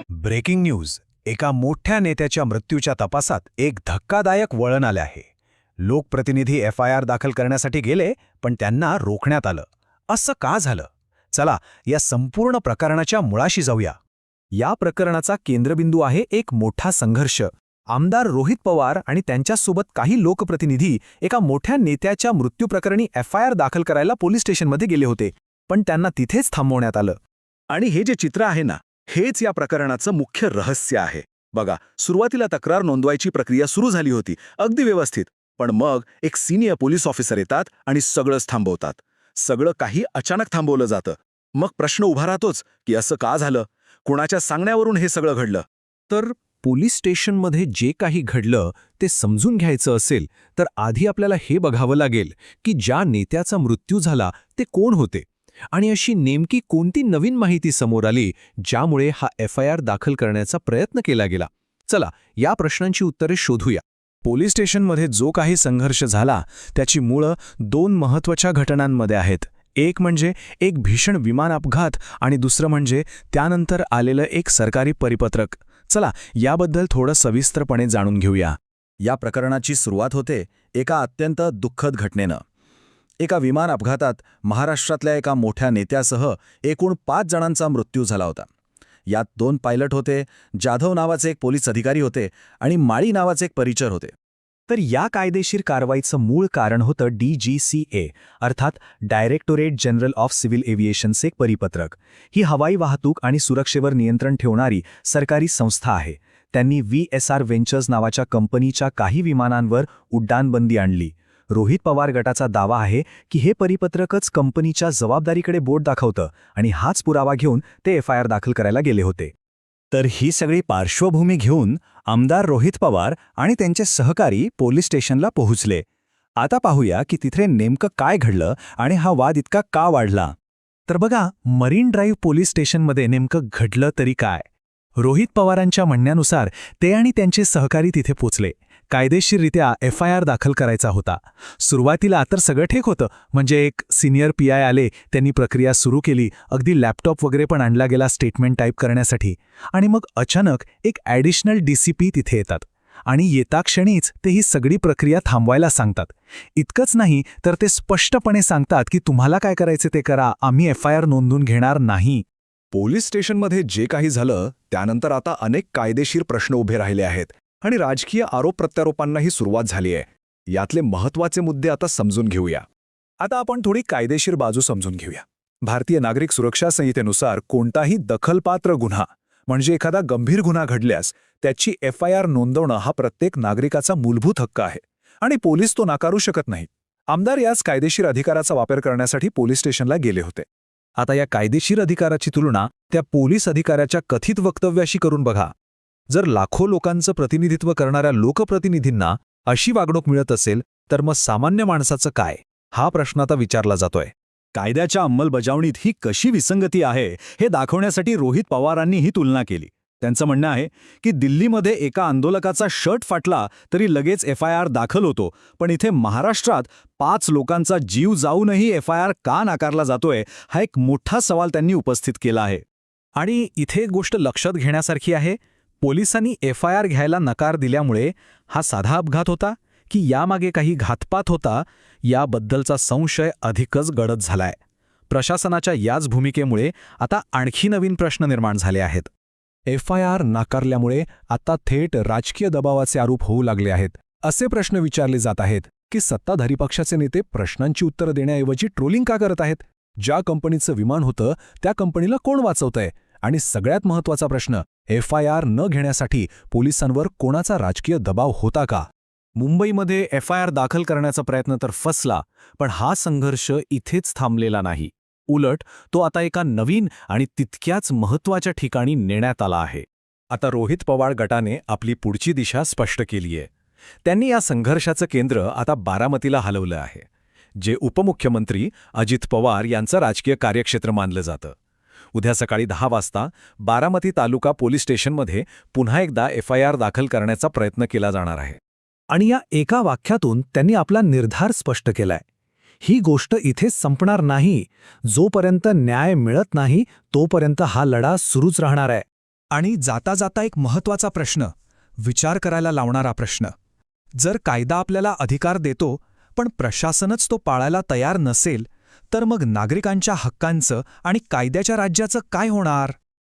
Breaking news. एका मोठ्या नेत्याच्या मृत्यूच्या तपासात एक धक्कादायक वळण आले आहे. लोकप्रतिनिधी FIR दाखल करण्यासाठी गेले, पण त्यांना रोखण्यात आलं. असं का झालं? चला या संपूर्ण प्रकरणाच्या मुळाशी जाऊया. या प्रकरणाचा केंद्रबिंदू आहे एक मोठा संघर्ष. आमदार रोहित पवार आणि त्यांच्यासोबत काही लोकप्रतिनिधी एका मोठ्या नेत्याच्या मृत्यूप्रकरणी FIR दाखल करायला पोलीस स्टेशनमध्ये गेले होते, पण त्यांना तिथेच थांबवण्यात आलं. आणि हे जे चित्र आहे ना, हेच या प्रकरणाचं मुख्य रहस्य आहे. बघा, सुरुवातीला तक्रार नोंदवायची प्रक्रिया सुरू झाली होती, अगदी व्यवस्थित. पण मग एक सिनियर पोलीस ऑफिसर येतात आणि सगळंच थांबवतात. सगळं काही अचानक थांबवलं जातं. मग प्रश्न उभा राहतोच की असं का झालं? कुणाच्या सांगण्यावरून हे सगळं घडलं? तर पोलीस स्टेशनमध्ये जे काही घडलं ते समजून घ्यायचं असेल तर आधी आपल्याला हे बघावं लागेल की ज्या नेत्याचा मृत्यू झाला ते कोण होते आणि अशी नेमकी कोणती नवीन माहिती समोर आली ज्यामुळे हा FIR दाखल करण्याचा प्रयत्न केला गेला. चला या प्रश्नांची उत्तरे शोधूया. पोलीस स्टेशनमध्ये जो काही संघर्ष झाला त्याची मुळं दोन महत्त्वाच्या घटनांमध्ये आहेत. एक म्हणजे एक भीषण विमान अपघात आणि दुसरं म्हणजे त्यानंतर आलेलं एक सरकारी परिपत्रक. चला याबद्दल थोडं सविस्तरपणे जाणून घेऊया. या प्रकरणाची सुरुवात होते एका अत्यंत दुःखद घटनेनं. एका विमान अपघातात महाराष्ट्रातल्या एका मोठ्या नेत्यासह एकूण 5 जणांचा मृत्यू झाला होता. यात 2 पायलट होते, जाधव नावाचे एक पोलीस अधिकारी होते आणि माळी नावाचे एक परिचर होते. तर या कायदेशीर कारवाईचं मूळ कारण होतं DGCA अर्थात डायरेक्टोरेट जनरल ऑफ सिव्हिल एव्हिएशनचे एक परिपत्रक. ही हवाई वाहतूक आणि सुरक्षेवर नियंत्रण ठेवणारी सरकारी संस्था आहे. त्यांनी VSR व्हेंचर्स नावाच्या कंपनीच्या काही विमानांवर उड्डाणबंदी आणली. रोहित पवार गटाचा दावा आहे की हे परिपत्रकच कंपनीच्या जबाबदारीकडे बोट दाखवतं आणि हाच पुरावा घेऊन ते FIR दाखल करायला गेले होते. तर ही सगळी पार्श्वभूमी घेऊन आमदार रोहित पवार आणि त्यांचे सहकारी पोलीस स्टेशनला पोहोचले. आता पाहूया की तिथे नेमकं काय घडलं आणि हा वाद इतका का वाढला. तर बघा, मरीन ड्राईव्ह पोलीस स्टेशनमध्ये नेमकं घडलं तरी काय? रोहित पवारांच्या म्हणण्यानुसार ते आणि त्यांचे सहकारी तिथे पोचले. कायदेशीररित्या FIR दाखल करायचा होता. सुरुवातीला तर सगळं ठीक होतं. म्हणजे एक सिनियर PI आले, त्यांनी प्रक्रिया सुरू केली. अगदी लॅपटॉप वगैरे पण आणला गेला स्टेटमेंट टाईप करण्यासाठी. आणि मग अचानक एक ॲडिशनल DCP तिथे येतात आणि येता क्षणीच ते ही सगळी प्रक्रिया थांबवायला सांगतात. इतकंच नाही तर ते स्पष्टपणे सांगतात की तुम्हाला काय करायचे ते करा, आम्ही FIR नोंदवून घेणार नाही. पोलीस स्टेशनमध्ये जे काही झालं त्यानंतर आता अनेक कायदेशीर प्रश्न उभे राहिले आहेत आणि राजकीय आरोप प्रत्यारोपांनाही सुरुवात झाली आहे. यातले महत्त्वाचे मुद्दे आता समजून घेऊया. आता आपण थोडी कायदेशीर बाजू समजून घेऊया. भारतीय नागरिक सुरक्षा संहितेनुसार कोणताही दखलपात्र गुन्हा म्हणजे एखादा गंभीर गुन्हा घडल्यास त्याची FIR नोंदवणं हा प्रत्येक नागरिकाचा मूलभूत हक्क आहे आणि पोलीस तो नाकारू शकत नाहीत. आमदार याच कायदेशीर अधिकाराचा वापर करण्यासाठी पोलीस स्टेशनला गेले होते. आता या कायदेशीर अधिकाराची तुलना त्या पोलीस अधिकाऱ्याच्या कथित वक्तव्याशी करून बघा. जर लाखो लोकांचं प्रतिनिधित्व करणाऱ्या लोकप्रतिनिधींना अशी वागणूक मिळत असेल तर मग सामान्य माणसाचं काय? हा प्रश्न आता विचारला जातोय. कायद्याच्या अंमलबजावणीत ही कशी विसंगती आहे हे दाखवण्यासाठी रोहित पवारांनी ही तुलना केली. त्यांचं म्हणणं आहे की दिल्लीमध्ये एका आंदोलकाचा शर्ट फाटला तरी लगेच FIR दाखल होतो, पण इथे महाराष्ट्रात 5 लोकांचा जीव जाऊनही FIR का नाकारला जातोय हा एक मोठा सवाल त्यांनी उपस्थित केला आहे. आणि इथे एक गोष्ट लक्षात घेण्यासारखी आहे. पोलिसांनी FIR घ्यायला नकार दिल्यामुळे हा साधा अपघात होता की यामागे काही घातपात होता याबद्दलचा संशय अधिकच गडद झालाय. प्रशासनाच्या याच भूमिकेमुळे आता आणखी नवीन प्रश्न निर्माण झाले आहेत. FIR नाकारल्यामुळे आता थेट राजकीय दबावाचे आरोप होऊ लागले आहेत. असे प्रश्न विचारले जात आहेत की सत्ताधारी पक्षाचे नेते प्रश्नांची उत्तरं देण्याऐवजी ट्रोलिंग का करत आहेत? ज्या कंपनीचं विमान होतं त्या कंपनीला कोण वाचवतंय? आणि सगळ्यात महत्त्वाचा प्रश्न, FIR न घेण्यासाठी पोलिसांवर कोणाचा राजकीय दबाव होता का? मुंबईमध्ये FIR दाखल करण्याचा प्रयत्न तर फसला, पण हा संघर्ष इथेच थांबलेला नाही. उलट तो आता एका नवीन आणि तितक्याच महत्त्वाच्या ठिकाणी नेण्यात आला आहे. आता रोहित पवार गटाने आपली पुढची दिशा स्पष्ट केली आहे. त्यांनी या संघर्षाचं केंद्र आता बारामतीला हलवलं आहे, जे उपमुख्यमंत्री अजित पवार यांचं राजकीय कार्यक्षेत्र मानलं जातं. उद्या सकाळी 10 वाजता बारामती तालुका पोलीस स्टेशनमध्ये पुन्हा एकदा FIR दाखल करण्याचा प्रयत्न केला जाणार आहे. आणि या एका वाक्यातून त्यांनी आपला निर्धार स्पष्ट केलाय. ही गोष्ट इथेच संपणार नाही. जोपर्यंत न्याय मिळत नाही तोपर्यंत हा लढा सुरूच राहणार आहे. आणि जाता जाता एक महत्त्वाचा प्रश्न, विचार करायला लावणारा प्रश्न. जर कायदा आपल्याला अधिकार देतो पण प्रशासनच तो पाळायला तयार नसेल तर मग नागरिकांच्या हक्कांचं आणि कायद्याच्या राज्याचं काय होणार?